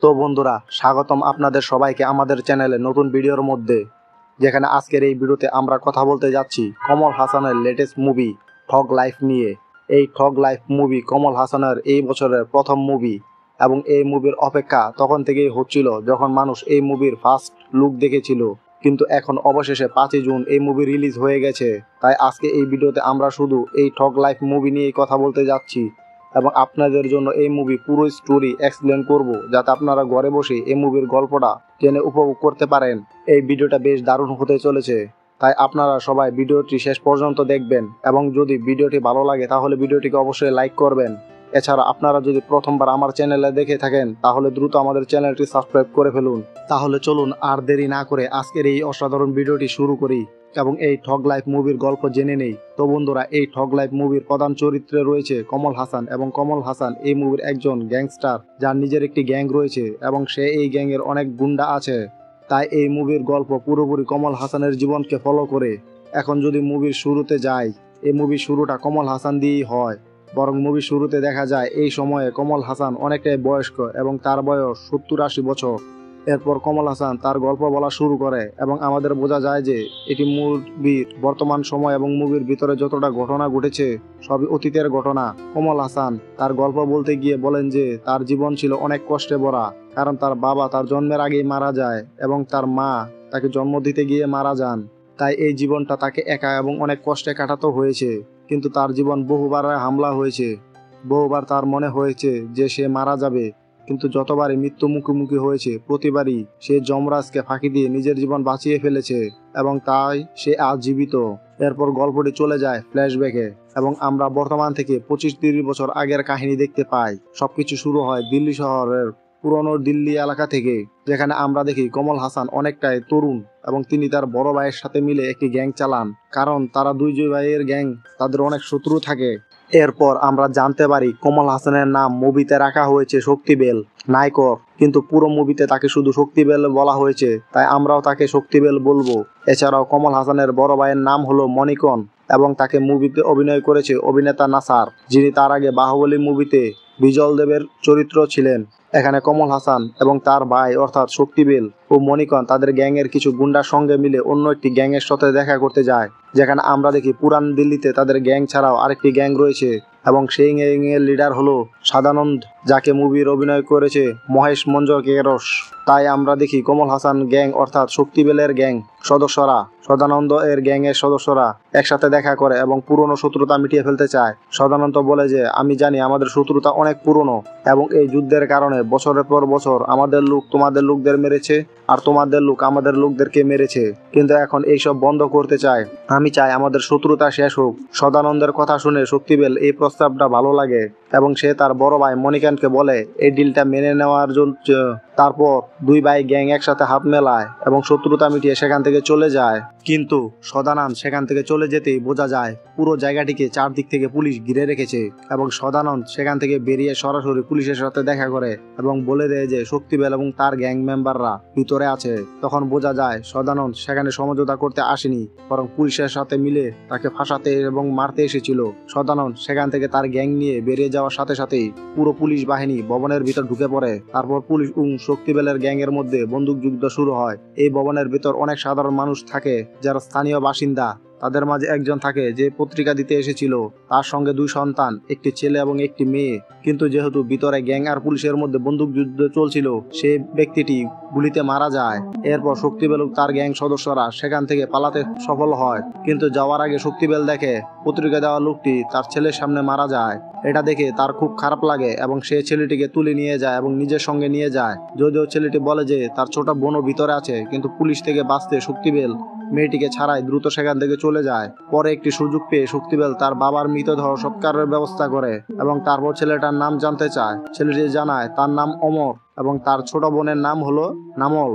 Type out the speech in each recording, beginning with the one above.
তো বন্ধুরা, স্বাগতম আপনাদের সবাইকে আমাদের চ্যানেলে নতুন ভিডিওর মধ্যে, যেখানে আজকের এই ভিডিওতে আমরা কথা বলতে যাচ্ছি কমল হাসানের লেটেস্ট মুভি ঠগ লাইফ নিয়ে। এই ঠগ লাইফ মুভি কমল হাসানের এই বছরের প্রথম মুভি, এবং এই মুভির অপেক্ষা তখন থেকেই হচ্ছিল যখন মানুষ এই মুভির ফার্স্ট লুক দেখেছিল। কিন্তু এখন অবশেষে 5ই জুন এই মুভি রিলিজ হয়ে গেছে। তাই আজকে এই ভিডিওতে আমরা শুধু এই ঠগ লাইফ মুভি নিয়েই কথা বলতে যাচ্ছি এবং আপনাদের জন্য এই মুভি পুরো স্টোরি এক্সপ্লেন করব, যাতে আপনারা ঘরে বসে এই মুভির গল্পটা টেনে উপভোগ করতে পারেন। এই ভিডিওটা বেশ দারুণ হতে চলেছে, তাই আপনারা সবাই ভিডিওটি শেষ পর্যন্ত দেখবেন এবং যদি ভিডিওটি ভালো লাগে তাহলে ভিডিওটিকে অবশ্যই লাইক করবেন। এছাড়া আপনারা যদি প্রথমবার আমার চ্যানেলে দেখে থাকেন তাহলে দ্রুত আমাদের চ্যানেলটি সাবস্ক্রাইব করে ফেলুন। তাহলে চলুন আর দেরি না করে আজকের এই অসাধারণ ভিডিওটি শুরু করি এবং এই ঠগ লাইফ মুভির গল্প জেনে নেই। তো বন্ধুরা, এই ঠগ লাইফ মুভির প্রধান চরিত্রে রয়েছে কমল হাসান, এবং কমল হাসান এই মুভির একজন গ্যাংস্টার, যার নিজের একটি গ্যাং রয়েছে এবং সে এই গ্যাংয়ের অনেক গুন্ডা আছে। তাই এই মুভির গল্প পুরোপুরি কমল হাসানের জীবনকে ফলো করে। এখন যদি মুভির শুরুতে যাই, এই মুভির শুরুটা কমল হাসান দিয়েই হয়। বরং মুভির শুরুতে দেখা যায় এই সময়ে কমল হাসান অনেকটাই বয়স্ক এবং তার বয়স 70-80 বছর। এরপর কমল হাসান তার গল্প বলা শুরু করে এবং আমাদের বোঝা যায় যে এটি মুভির বর্তমান সময় এবং মুভির ভিতরে যতটা ঘটনা ঘটেছে সবই অতীতের ঘটনা। কমল হাসান তার গল্প বলতে গিয়ে বলেন যে তার জীবন ছিল অনেক কষ্টে ভরা, কারণ তার বাবা তার জন্মের আগেই মারা যায় এবং তার মা তাকে জন্ম দিতে গিয়ে মারা যান। তাই এই জীবনটা তাকে একা এবং অনেক কষ্টে কাটাতে হয়েছে। কিন্তু তার জীবন বহুবার হামলা হয়েছে, বহুবার তার মনে হয়েছে যে সে মারা যাবে, কিন্তু যতবারই মৃত্যু মুখোমুখি হয়েছে প্রতিবারই সে যমরাজকে ফাঁকি দিয়ে নিজের জীবন বাঁচিয়ে ফেলেছে এবং তাই সে আজ জীবিত। এরপর গল্পটি চলে যায় ফ্ল্যাশব্যাকে এবং আমরা বর্তমান থেকে 25-30 বছর আগের কাহিনী দেখতে পাই। সবকিছু শুরু হয় দিল্লি শহরের পুরনো দিল্লি এলাকা থেকে, যেখানে আমরা দেখি কমল হাসান অনেকটাই তরুণ এবং তিনি তার বড় ভাইয়ের সাথে মিলে একটি গ্যাং চালান, কারণ তারা দুই ভাইয়ের গ্যাং, তাদের অনেক শত্রু থাকে। এরপর আমরা জানতে পারি কমল হাসানের নাম মুভিতে রাখা হয়েছে শক্তিবেল নায়কর, কিন্তু পুরো মুভিতে তাকে শুধু শক্তিবেল বলা হয়েছে, তাই আমরাও তাকে শক্তিবেল বলবো। এছাড়াও কমল হাসানের বড় ভাইয়ের নাম হলো মণিকন এবং তাকে মুভিতে অভিনয় করেছে অভিনেতা নাসার, যিনি তার আগে বাহুবলী মুভিতে বিজল দেবের চরিত্র ছিলেন। এখানে কমল হাসান এবং তার ভাই অর্থাৎ শক্তিবেল ও মণিকন তাদের গ্যাংয়ের কিছু গুন্ডার সঙ্গে মিলে অন্য একটি গ্যাংয়ের সাথে দেখা করতে যায়, যেখানে আমরা দেখি পুরান দিল্লিতে তাদের গ্যাং ছাড়াও আরেকটি গ্যাং রয়েছে এবং সেই গ্যাংয়ের লিডার হলো সদানন্দ, যাকে মুভির অভিনয় করেছে মহেশ মঞ্জকেরস। তাই আমরা দেখি কমল হাসান গ্যাং অর্থাৎ শক্তিবেলের গ্যাং সদস্যরা সদানন্দ এর গ্যাংয়ের সদস্যরা একসাথে দেখা করে এবং পুরনো শত্রুতা মিটিয়ে ফেলতে চায়। সদানন্দ বলে যে আমি জানি আমাদের শত্রুতা অনেক পুরনো এবং এই যুদ্ধের কারণে বছরের পর বছর আমাদের লোক তোমাদের লোকদের মেরেছে আর তোমাদের লোক আমাদের লোকদেরকে মেরেছে, কিন্তু এখন এইসব বন্ধ করতে চায়। আমি চাই আমাদের শত্রুতা শেষ হোক। সদানন্দের কথা শুনে শক্তিবেল এই প্রস্তাবটা ভালো লাগে এবং সে তার বড় ভাই মণিকানকে বলে এই ডিলটা মেনে নেওয়ার জন্য। তারপর দুই ভাই গ্যাং একসাথে হাত মেলায় এবং শত্রুতা মিটিয়ে সেখান থেকে চলে যায়। কিন্তু সদানন্দ সেখান থেকে চলে যেতেই বোঝা যায় পুরো জায়গাটিকে চারদিক থেকে পুলিশ ঘিরে রেখেছে এবং সদানন্দ সেখান থেকে বেরিয়ে সরাসরি পুলিশের সাথে দেখা করে এবং বলে দেয় যে শক্তিবেল এবং তার গ্যাং মেম্বাররা ভিতরে আছে। তখন বোঝা যায় সদানন্দ সেখানে সমঝোতা করতে আসেনি, বরং পুলিশের সাথে মিলে তাকে ফাঁসাতে এবং মারতে এসেছিল। সদানন্দ সেখান থেকে তার গ্যাং নিয়ে বেরিয়ে যাওয়ার সাথে সাথেই পুরো পুলিশ বাহিনী ভবনের ভিতর ঢুকে পড়ে। তারপর পুলিশ ও শক্তিবেলের গ্যাংয়ের মধ্যে বন্দুক যুদ্ধ শুরু হয়। এই ভবনের ভিতর অনেক সাধারণ মানুষ থাকে যারা স্থানীয় বাসিন্দা। তাদের মাঝে একজন থাকে যে পত্রিকা দিতে এসেছিল, তার সঙ্গে 2 সন্তান, একটি ছেলে এবং একটি মেয়ে। কিন্তু যেহেতু ভিতরে গ্যাং আর পুলিশের মধ্যে বন্দুক যুদ্ধ চলছিল, সেই ব্যক্তিটি গুলিতে মারা যায়। এরপর শক্তিবেল তার গ্যাং সদস্যরা সেখান থেকে পালাতে সফল হয়, কিন্তু যাওয়ার আগে শক্তিবেল দেখে পত্রিকা দেওয়া লোকটি তার ছেলের সামনে মারা যায়। এটা দেখে তার খুব খারাপ লাগে এবং সে ছেলেটিকে তুলে নিয়ে যায় এবং নিজের সঙ্গে নিয়ে যায়। যদিও ছেলেটি বলে যে তার ছোট বোনও ভিতরে আছে, কিন্তু পুলিশ থেকে বাঁচতে শক্তিবেল মেয়েটিকে ছাড়াই দ্রুত সেখান থেকে চলে যায়। পরে একটি সুযোগ পেয়ে শক্তিবেল তার বাবার মৃতদেহ সৎকারের ব্যবস্থা করে এবং তারপর ছেলেটার নাম জানতে চায়। ছেলেটি জানায় তার নাম অমর এবং তার ছোট বোনের নাম হলো নামল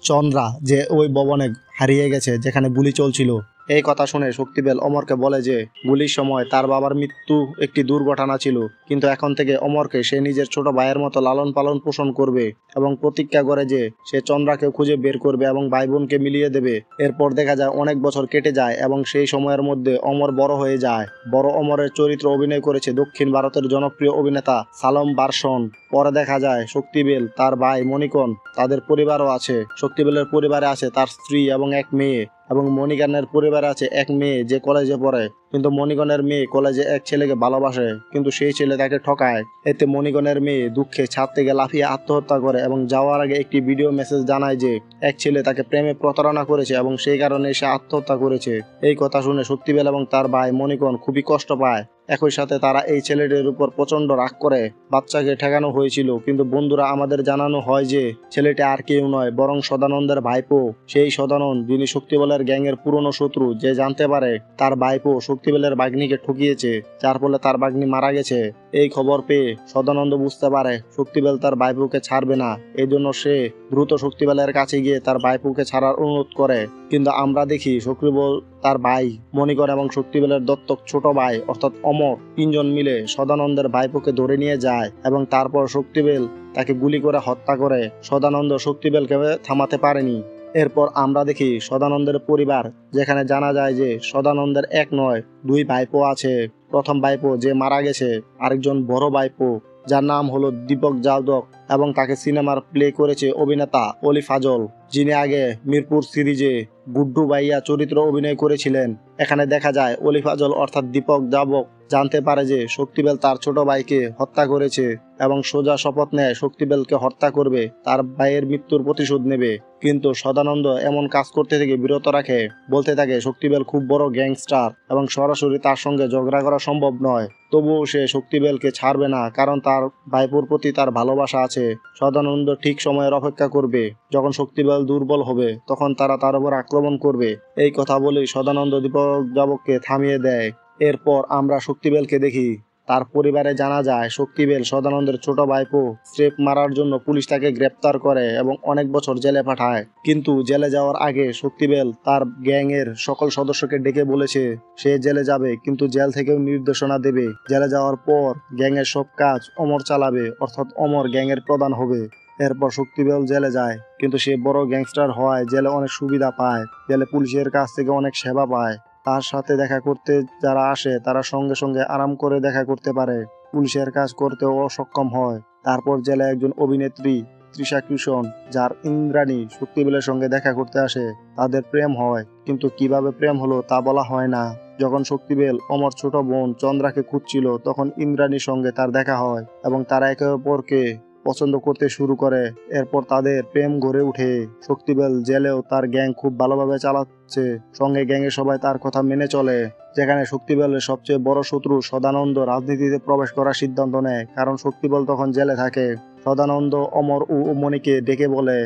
চন্দ্রা, যে ওই ভবনে হারিয়ে গেছে যেখানে গুলি চলছিল। এই কথা শুনে শক্তিবেল অমরকে বলে যে গুলির সময় তার বাবার মৃত্যু একটি দুর্ঘটনা ছিল, কিন্তু এখন থেকে অমরকে সে নিজের ছোট ভাইয়ের মতো লালন পালন পোষণ করবে এবং প্রতিজ্ঞা করে যে সে চন্দ্রাকে খুঁজে বের করবে এবং ভাই বোনকে মিলিয়ে দেবে। এরপর দেখা যায় অনেক বছর কেটে যায় এবং সেই সময়ের মধ্যে অমর বড় হয়ে যায়। বড় অমরের চরিত্র অভিনয় করেছে দক্ষিণ ভারতের জনপ্রিয় অভিনেতা সালম বারসন। পরে দেখা যায় শক্তিবেল, তার ভাই মণিকণ, তাদের পরিবারও আছে। শক্তিবেলের পরিবারে আছে তার স্ত্রী এবং এক মেয়ে, এবং মণিকণের পরিবারে আছে এক মেয়ে যে কলেজে পড়ে। কিন্তু মণিকণের মেয়ে কলেজে এক ছেলেকে ভালোবাসে, কিন্তু সেই ছেলে তাকে ঠকায়। এতে মণিকণের মেয়ে দুঃখে ছাদ থেকে লাফিয়ে আত্মহত্যা করে এবং যাওয়ার আগে একটি ভিডিও মেসেজ জানায় যে এক ছেলে তাকে প্রেমে প্রতারণা করেছে এবং সেই কারণে সে আত্মহত্যা করেছে। এই কথা শুনে শক্তিবেল এবং তার ভাই মণিকণ খুবই কষ্ট পায়। একই সাথে তারা এই ছেলেটির উপর প্রচন্ড রাগ করে। বাচ্চাকে ঠেকানো হয়েছিল, কিন্তু বন্ধুরা আমাদের জানানো হয় যে ছেলেটি আর কেউ নয় বরং সদানন্দের ভাইপো। সেই সদানন্দ, যিনি শক্তিবেলের গ্যাংয়ের পুরনো শত্রু, যে জানতে পারে তার ভাইপো শক্তিবেলের বাগ্নিকে ঠকিয়েছে, যার ফলে তার বাগ্নি মারা গেছে। এই খবর পেয়ে সদানন্দ বুঝতে পারে শক্তিবেল তার ভাইপোকে ছাড়বে না। এই জন্য সে দ্রুত শক্তিবেলের কাছে গিয়ে তার ভাইপোকে ছাড়ার অনুরোধ করে। কিন্তু আমরা দেখি শক্তিবেল, তার ভাই মণিকণ এবং শক্তিবেলের দত্তক ছোট ভাই অর্থাৎ অমর, তিনজন মিলে সদানন্দের ভাইপোকে ধরে নিয়ে যায় এবং তারপর শক্তিবেল তাকে গুলি করে হত্যা করে। সদানন্দ শক্তিবেলকে থামাতে পারেনি। এরপর আমরা দেখি সদানন্দের পরিবার, যেখানে জানা যায় যে সদানন্দের এক নয় দুই ভাইপো আছে। প্রথম ভাইপো যে মারা গেছে, আরেকজন বড় ভাইপো যার নাম হলো দীপক যাদব, এবং তাকে সিনেমার প্লে করেছে অভিনেতা অলি ফাজল, যিনি আগে মিরপুর সিরিজে গুড্ডু ভাইয়া চরিত্র অভিনয় করেছিলেন। এখানে দেখা যায় অলি ফাজল অর্থাৎ দীপক যাদব জানতে পারে যে শক্তিবেল তার ছোট ভাইকে হত্যা করেছে এবং সোজা শপথ নেয় শক্তিবেলকে হত্যা করবে, তার ভাইয়ের মৃত্যুর প্রতিশোধ নেবে। কিন্তু সদানন্দ এমন কাজ করতে থেকে বিরত রাখে, বলতে থাকে শক্তিবেল খুব বড় গ্যাংস্টার এবং সরাসরি তার সঙ্গে ঝগড়া করা সম্ভব নয়। তবুও সে শক্তিবেলকে ছাড়বে না, কারণ তার ভাইপোর প্রতি তার ভালোবাসা আছে। সদানন্দ ঠিক সময়ের অপেক্ষা করবে, যখন শক্তিবেল দুর্বল হবে তখন তারা তার উপর আক্রমণ করবে। এই কথা বলেই সদানন্দ দীপক যাদবকে থামিয়ে দেয়। এরপর আমরা শক্তিবেলকে দেখি। তার পরিবারে জানা যায় শক্তিবেল সদানন্দের ছোট ভাইপো স্রেফ মারার জন্য পুলিশ তাকে গ্রেপ্তার করে এবং অনেক বছর জেলে পাঠায়। কিন্তু জেলে যাওয়ার আগে শক্তিবেল তার গ্যাংয়ের সকল সদস্যকে ডেকে বলেছে সে জেলে যাবে, কিন্তু জেল থেকেও নির্দেশনা দেবে জেলে যাওয়ার পর গ্যাংয়ের সব কাজ অমর চালাবে, অর্থাৎ অমর গ্যাংয়ের প্রধান হবে। এরপর শক্তিবেল জেলে যায়, কিন্তু সে বড় গ্যাংস্টার হওয়ায় জেলে অনেক সুবিধা পায়, জেলে পুলিশের কাছ থেকে অনেক সেবা পায়। তার সাথে দেখা করতে যারা আসে তারা সঙ্গে সঙ্গে আরাম করে দেখা করতে পারে, পুলিশের কাজ করতেও অসক্ষম হয়। তারপর জেলে একজন অভিনেত্রী তৃষা কিশোর, যার ইন্দ্রাণী শক্তিবেলের সঙ্গে দেখা করতে আসে, তাদের প্রেম হয়, কিন্তু কিভাবে প্রেম হলো তা বলা হয় না। যখন শক্তিবেল অমর ছোট বোন চন্দ্রাকে খুঁজছিল তখন ইন্দ্রাণীর সঙ্গে তার দেখা হয় এবং তারা একে অপরকে পছন্দ করতে শুরু করে। এরপর তাদের প্রেম গড়ে উঠে। শক্তিবেল জেলেও তার গ্যাং খুব ভালোভাবে চালাচ্ছে, সঙ্গে গ্যাংয়ের সবাই তার কথা মেনে চলে। যেখানে শক্তিবেলের সবচেয়ে বড় শত্রু সদানন্দ রাজনীতিতে প্রবেশ করার সিদ্ধান্ত নেয়, কারণ শক্তিবেল তখন জেলে থাকে। সদানন্দ অমর ও মণিকে ডেকে বলে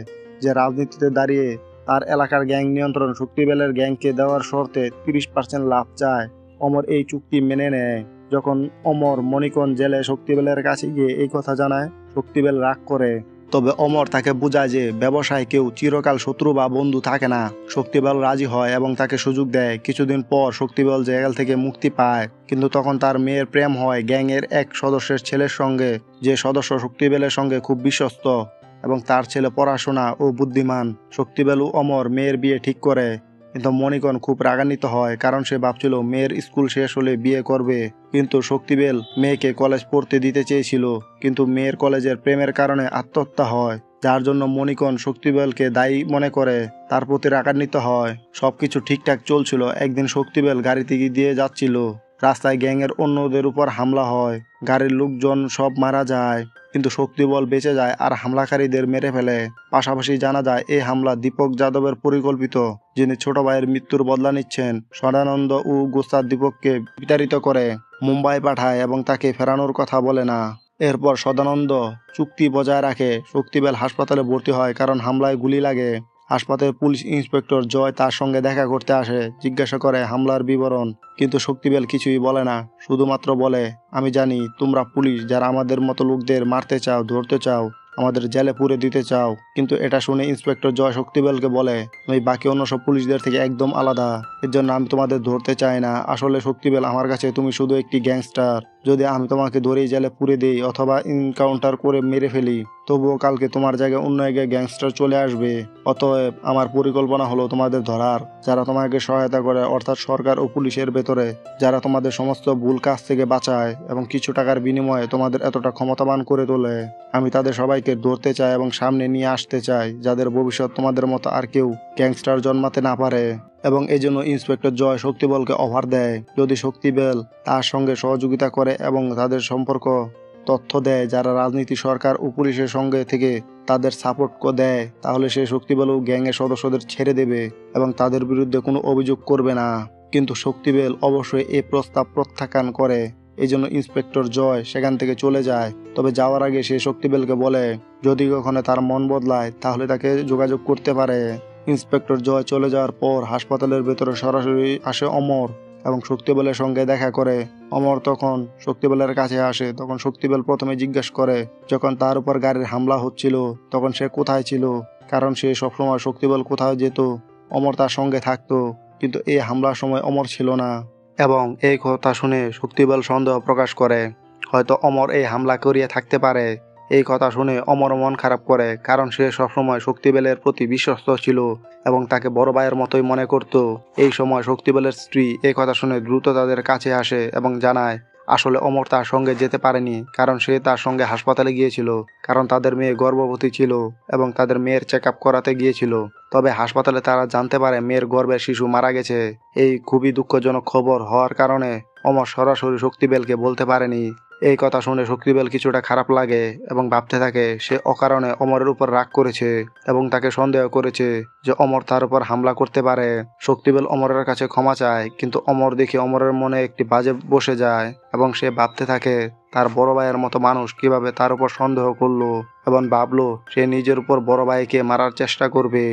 যে রাজনীতিতে দাঁড়িয়ে তার এলাকার গ্যাং নিয়ন্ত্রণ শক্তিবেলের গ্যাংকে দেওয়ার শর্তে 30% লাভ চায়। অমর এই চুক্তি মেনে নেয়। যখন অমর মণিকণ জেলে শক্তিবেলের কাছে গিয়ে এই কথা জানায়, শক্তিবেল রাগ করে। তবে অমর তাকে বোঝায় যে ব্যবসায় কেউ চিরকাল শত্রু বা বন্ধু থাকে না। শক্তিবেল রাজি হয় এবং তাকে সুযোগ দেয়। কিছুদিন পর শক্তিবেল জেল থেকে মুক্তি পায়, কিন্তু তখন তার মেয়ের প্রেম হয় গ্যাংয়ের এক সদস্যের ছেলের সঙ্গে, যে সদস্য শক্তিবেলের সঙ্গে খুব বিশ্বস্ত এবং তার ছেলে পড়াশোনা ও বুদ্ধিমান। শক্তিবেল ও অমর মেয়ের বিয়ে ঠিক করে, কিন্তু মণিকণ খুব রাগান্বিত হয়, কারণ সে ভাবছিল মেয়ের স্কুল শেষ হলে বিয়ে করবে। কিন্তু শক্তিবেল মেয়েকে কলেজ পড়তে দিতে চেয়েছিল, কিন্তু মেয়ের কলেজের প্রেমের কারণে আত্মহত্যা হয়, যার জন্য মণিকণ শক্তিবেলকে দায়ী মনে করে তার প্রতি রাগান্বিত হয়। সবকিছু ঠিকঠাক চলছিল। একদিন শক্তিবেল গাড়িতে দিয়ে যাচ্ছিল, রাস্তায় গ্যাংয়ের অন্যদের উপর হামলা হয়, গাড়ির লোকজন সব মারা যায়, কিন্তু শক্তিবল বেঁচে যায় আর হামলাকারীদের মেরে ফেলে। পাশাপাশি জানা যায় এই হামলা দীপক যাদবের পরিকল্পিত, যিনি ছোট ভাইয়ের মৃত্যুর বদলা নিচ্ছেন। সদানন্দ ও গোস্তাদ দীপককে বিতাড়িত করে মুম্বাই পাঠায় এবং তাকে ফেরানোর কথা বলে না। এরপর সদানন্দ চুক্তি বজায় রাখে। শক্তিবেল হাসপাতালে ভর্তি হয় কারণ হামলায় গুলি লাগে। হাসপাতালে পুলিশ ইন্সপেক্টর জয় তার সঙ্গে দেখা করতে আসে, জিজ্ঞাসা করে হামলার বিবরণ, কিন্তু শক্তিবেল কিছুই বলে না, শুধুমাত্র বলে আমি জানি তোমরা পুলিশ যারা আমাদের মতো লোকদের মারতে চাও, ধরতে চাও, আমাদের জেলে পুরে দিতে চাও। কিন্তু এটা শুনে ইন্সপেক্টর জয় শক্তিবেলকে বলে আমি বাকি অন্য সব পুলিশদের থেকে একদম আলাদা, এর জন্য আমি তোমাদের ধরতে চাই না। আসলে শক্তিবেল আমার কাছে তুমি শুধু একটি গ্যাংস্টার, যদি আমি তোমাকে ধরেই জেলে পুরে দেই অথবা এনকাউন্টার করে মেরে ফেলি তবুও কালকে তোমার জায়গায় অন্য এক গ্যাংস্টার চলে আসবে। অতএব আমার পরিকল্পনা হলো তোমাদের ধরার, যারা তোমাকে সহায়তা করে, অর্থাৎ সরকার ও পুলিশের ভেতরে, যারা তোমাদের সমস্ত ভুল কাজ থেকে বাঁচায় এবং কিছু টাকার বিনিময়ে তোমাদের এতটা ক্ষমতাবান করে তোলে। আমি তাদের সবাইকে ধরতে চাই এবং সামনে নিয়ে আসতে চাই, যাদের ভবিষ্যৎ তোমাদের মতো আর কেউ গ্যাংস্টার জন্মাতে না পারে। এবং এই জন্য ইন্সপেক্টর জয় শক্তিবলকে অফার দেয়, যদি শক্তিবল তার সঙ্গে সহযোগিতা করে এবং তাদের সম্পর্ক তথ্য দেয় যারা রাজনীতি, সরকার ও পুলিশের সঙ্গে থেকে তাদের সাপোর্ট দেয়, তাহলে সে শক্তিবল ও গ্যাংয়ের সদস্যদের ছেড়ে দেবে এবং তাদের বিরুদ্ধে কোনো অভিযোগ করবে না। কিন্তু শক্তিবল অবশ্যই এই প্রস্তাব প্রত্যাখ্যান করে। এই জন্য ইন্সপেক্টর জয় সেখান থেকে চলে যায়। তবে যাওয়ার আগে সে শক্তিবলকে বলে যদি কখনো তার মন বদলায় তাহলে তাকে যোগাযোগ করতে পারে। ইন্সপেক্টর জয় চলে যাওয়ার পর হাসপাতালের ভেতরে সরাসরি আসে অমর এবং শক্তিবলের সঙ্গে দেখা করে। অমর তখন শক্তিবলের কাছে আসে। তখন শক্তিবল প্রথমে জিজ্ঞেস করে যখন তার উপর গাড়ির হামলা হচ্ছিল তখন সে কোথায় ছিল, কারণ সে সবসময় শক্তিবল কোথাও যেত অমর তার সঙ্গে থাকতো, কিন্তু এই হামলার সময় অমর ছিল না। এবং এই কথা শুনে শক্তিবল সন্দেহ প্রকাশ করে হয়তো অমর এই হামলা করিয়ে থাকতে পারে। এই কথা শুনে অমর মন খারাপ করে, কারণ সে সবসময় শক্তিবলের প্রতি বিশ্বস্ত ছিল এবং তাকে বড় ভাইয়ের মতোই মনে করত। এই সময় শক্তিবলের স্ত্রী এই কথা শুনে দ্রুত তাদের কাছে আসে এবং জানায় আসলে অমর তার সঙ্গে যেতে পারেনি, কারণ সে তার সঙ্গে হাসপাতালে গিয়েছিল, কারণ তাদের মেয়ে গর্ভবতী ছিল এবং তাদের মেয়ের চেক আপ করাতে গিয়েছিল। তবে হাসপাতালে তারা জানতে পারে মেয়ের গর্ভের শিশু মারা গেছে। এই খুবই দুঃখজনক খবর হওয়ার কারণে অমর সরাসরি শক্তিবলকে বলতে পারেনি। এই কথা শুনে শক্তিবল কিছুটা খারাপ লাগে এবং ভাবতে থাকে সে অকারণে অমরের উপর রাগ করেছে এবং তাকে সন্দেহ করেছে যে অমর তার উপর হামলা করতে পারে। শক্তিবল অমরের কাছে ক্ষমা চায়, কিন্তু অমর দেখে অমরের মনে একটি বাজে বসে যায় এবং সে ভাবতে থাকে তার বড় ভাইয়ের মতো মানুষ কিভাবে তার উপর সন্দেহ করলো এবং ভাবলো সে নিজের উপর বড় ভাইকে মারার চেষ্টা করবে।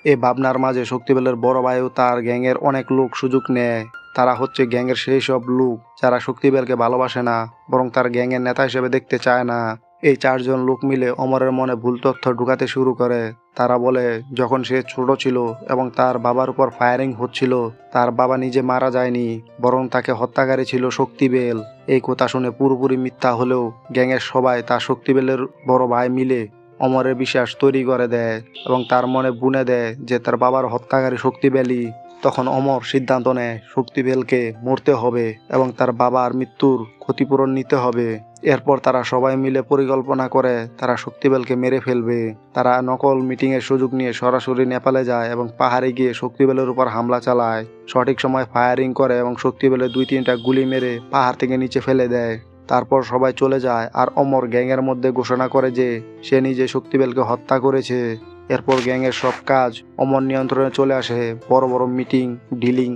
এই ভাবনার মাঝে শক্তিবলের বড় ভাইও তার গ্যাংয়ের অনেক লোক সুযোগ নেয়। তারা হচ্ছে গ্যাংয়ের সেই সব লোক যারা শক্তিবলকে ভালোবাসে না, বরং তার গ্যাংয়ের নেতা হিসেবে দেখতে চায় না। এই চারজন লোক মিলে অমরের মনে ভুল তথ্য ঢুকাতে শুরু করে। তারা বলে যখন সে ছোট ছিল এবং তার বাবার উপর ফায়ারিং হচ্ছিল, তার বাবা নিজে মারা যায়নি, বরং তাকে হত্যাকারী ছিল শক্তিবল। এই কথা শুনে পুরোপুরি মিথ্যা হলেও গ্যাংয়ের সবাই তার শক্তিবলের বড় ভাই মিলে অমরের বিশ্বাস তৈরি করে দেয় এবং তার মনে বুনে দেয় যে তার বাবার হত্যাকারী শক্তিবলই। তখন অমর সিদ্ধান্ত নেয় শক্তিবলকে মরতে হবে এবং তার বাবার মৃত্যুর ক্ষতিপূরণ নিতে হবে। এরপর তারা সবাই মিলে পরিকল্পনা করে তারা শক্তিবলকে মেরে ফেলবে। তারা নকল মিটিংয়ের সুযোগ নিয়ে সরাসরি নেপালে যায় এবং পাহাড়ে গিয়ে শক্তিবলের উপর হামলা চালায়। সঠিক সময় ফায়ারিং করে এবং শক্তিবলের 2-3টা গুলি মেরে পাহাড় থেকে নিচে ফেলে দেয়। তারপর সবাই চলে যায় আর অমর গ্যাংয়ের মধ্যে ঘোষণা করে যে সে নিজে শক্তিবলকে হত্যা করেছে। এরপর গ্যাংয়ের সব কাজ অমর নিয়ন্ত্রণে চলে আসে। বড় বড় মিটিং ডিলিং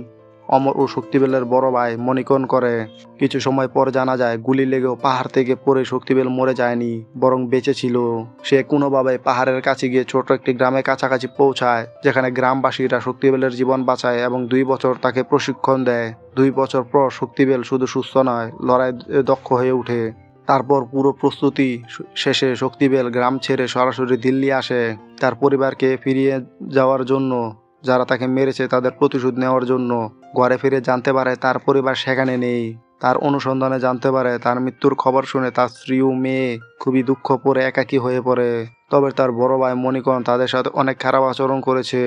অমর ও শক্তিবলের বড় ভাই মনিকন করে। কিছু সময় পর জানা যায় গুলি লেগেও পাহাড় থেকে পড়ে শক্তিবল মরে যায়নি, বরং বেঁচে ছিল। সে কোনোভাবে পাহাড়ের কাছে গিয়ে ছোট একটি গ্রামের কাছাকাছি পৌঁছায়, যেখানে গ্রামবাসীরা শক্তিবলের জীবন বাঁচায় এবং 2 বছর তাকে প্রশিক্ষণ দেয়। 2 বছর পর শক্তিবল শুধু সুস্থ নয়, লড়াই দক্ষ হয়ে ওঠে। তারপর পুরো প্রস্তুতি শেষে শক্তিবল গ্রাম ছেড়ে সরাসরি দিল্লি আসে তার পরিবারকে ফিরিয়ে যাওয়ার জন্য, যারা তাকে মেরেছে তাদের প্রতিশোধ নেওয়ার জন্য। ঘরে ফিরে জানতে পারে তার পরিবার সেখানে নেই। তার অনুসন্ধানে জানতে পারে তার মৃত্যুর খবর শুনে তার স্ত্রী ও মেয়ে খুবই দুঃখ পড়ে একাকী হয়ে পড়ে। তবে তার বড় ভাই মণিকণ তাদের সাথে অনেক খারাপ আচরণ করেছে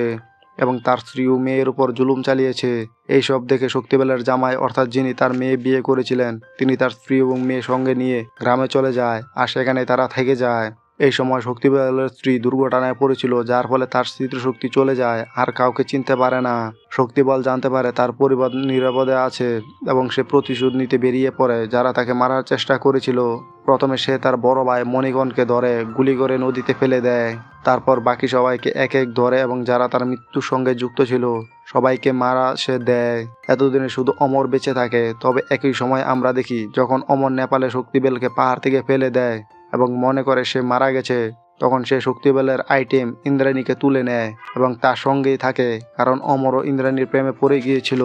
এবং তার স্ত্রী ও মেয়ের উপর জুলুম চালিয়েছে। এইসব দেখে শক্তিবলের জামাই অর্থাৎ যিনি তার মেয়ে বিয়ে করেছিলেন, তিনি তার স্ত্রী এবং মেয়ে সঙ্গে নিয়ে গ্রামে চলে যায় আর সেখানে তারা থেকে যায়। এই সময় শক্তিবলের স্ত্রী দুর্ঘটনায় পড়েছিল, যার ফলে তার স্মৃতিশক্তি চলে যায় আর কাউকে চিনতে পারে না। শক্তিবল জানতে পারে তার পরিবার নিরাপদে আছে এবং সে প্রতিশোধ নিতে বেরিয়ে পড়ে যারা তাকে মারার চেষ্টা করেছিল। প্রথমে সে তার বড় ভাই মণিকণকে ধরে গুলি করে নদীতে ফেলে দেয়। তারপর বাকি সবাইকে এক এক ধরে এবং যারা তার মৃত্যুর সঙ্গে যুক্ত ছিল সবাইকে মারা সে দেয়। এতদিনে শুধু অমর বেঁচে থাকে। তবে একই সময় আমরা দেখি যখন অমর নেপালে শক্তিবলকে পাহাড় থেকে ফেলে দেয় এবং মনে করে সে মারা গেছে, তখন সে শক্তিবলের আইটেম ইন্দ্রাণীকে তুলে নেয় এবং তার সঙ্গেই থাকে, কারণ অমরও ইন্দ্রাণীর প্রেমে পড়ে গিয়েছিল।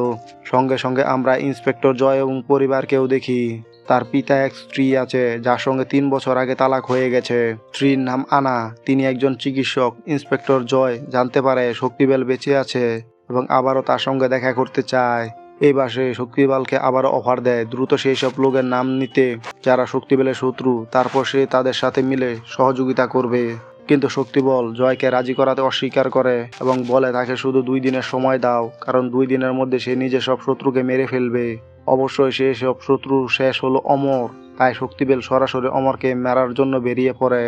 সঙ্গে সঙ্গে আমরা ইন্সপেক্টর জয় এবং পরিবারকেও দেখি। তার পিতা এক স্ত্রী আছে যার সঙ্গে 3 বছর আগে তালাক হয়ে গেছে। স্ত্রীর নাম আনা, তিনি একজন চিকিৎসক। ইন্সপেক্টর জয় জানতে পারে শক্তিবল বেঁচে আছে এবং আবারও তার সঙ্গে দেখা করতে চায়। এইবার সে শক্তিবালকে আবার অফার দেয় দ্রুত সেই সব লোকের নাম নিতে যারা শক্তিবলের শত্রু, তারপর সে তাদের সাথে মিলে সহযোগিতা করবে। কিন্তু শক্তিবল জয়কে রাজি করাতে অস্বীকার করে এবং বলে তাকে শুধু 2 দিনের সময় দাও, কারণ 2 দিনের মধ্যে সে নিজে সব শত্রুকে মেরে ফেলবে। অবশ্যই সে সব শত্রু শেষ হলো অমর, তাই শক্তিবেল সরাসরি অমরকে মারার জন্য বেরিয়ে পড়ে।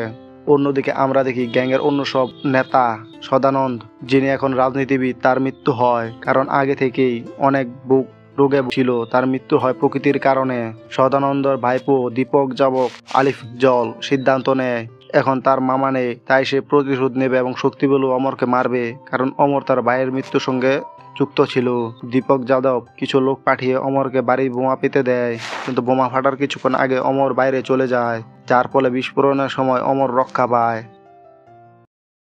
অন্যদিকে আমরা দেখি গ্যাংয়ের অন্য সব নেতা সদানন্দ, যিনি এখন রাজনীতিবিদ, তার মৃত্যু হয় কারণ আগে থেকেই অনেক বুক রোগে ছিল। তার মৃত্যু হয় প্রকৃতির কারণে। সদানন্দর ভাইপো দীপক যাবক আলিফ জল সিদ্ধান্ত নেয় এখন তার মামা নেই, তাই সে প্রতিশোধ নেবে এবং শক্তিবল অমরকে মারবে, কারণ অমর তার ভাইয়ের মৃত্যুর সঙ্গে যুক্ত ছিল। দীপক যাদব কিছু লোক পাঠিয়ে অমরকে বাড়ি বোমা পেতে দেয়, কিন্তু বোমা ফাটার কিছুক্ষণ আগে অমর বাইরে চলে যায়, যার ফলে বিস্ফোরণের সময় অমর রক্ষা পায়।